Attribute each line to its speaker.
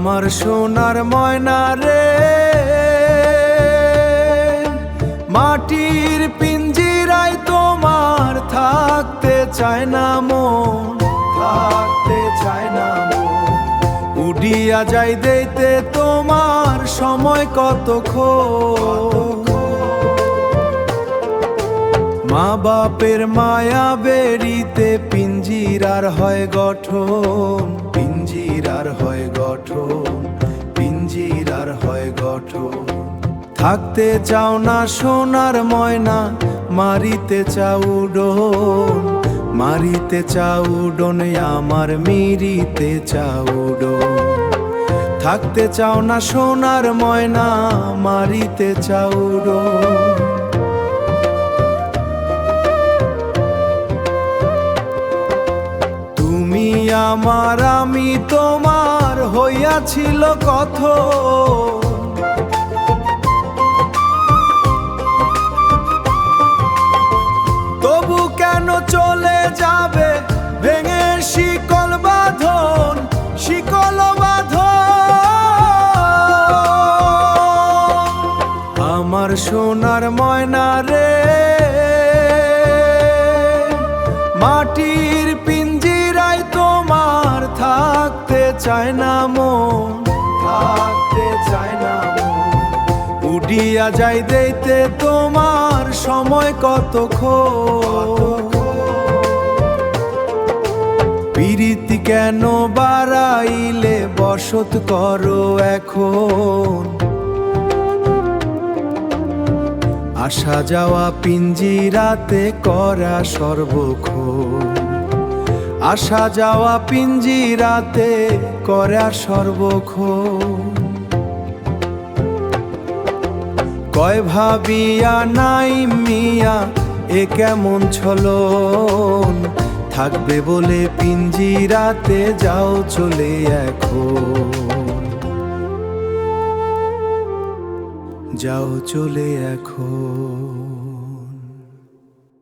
Speaker 1: আমার সোনার ময়না রে, মাটির পিঞ্জিরায় তোমার থাকতে চায় না মন, থাকতে চায় না মন। উড়িয়া যাই দেইতে তোমার সময় কতক্ষণ। মা বাপের মায়া বেরিতে পিঞ্জিরার হয় গঠন, পিঞ্জিরার হয় গঠন, পিঞ্জিরার হয় গঠন। থাকতে চাও না সোনার ময়না, মারিতে চাও উডন, মারিতে চাও উডন, আমার মিরিতে চাও উডন। থাকতে চাও না সোনার ময়না, মারিতে চাও উডন। তুমি আমার আমি তোমার হইয়াছিল কথন। তবু কেন চলে যাবে ভেঙে শিকল বাঁধন, শিকল বাঁধন। আমার সোনার ময়না রে, মাটির পিঞ্জিরায় তোমার থাকতে চায় না মন, থাকতে চায় না মন। উড়িয়া যাই দেইতে তোমার সময় কতক্ষণ। পিরিতি কেন বাড়াইলে বসত করো এখন, আসা যাওয়া পিঞ্জিরাতে করা সর্বক্ষণ। আসা যাওয়া পিঞ্জিরাতে করা সর্বক্ষণ। কয় ভাবিয়া নাই মিয়া এ কেমন ছলন, থাকবে বলে পিঞ্জিরাতে যাও চলে এখন, যাও চলে এখন।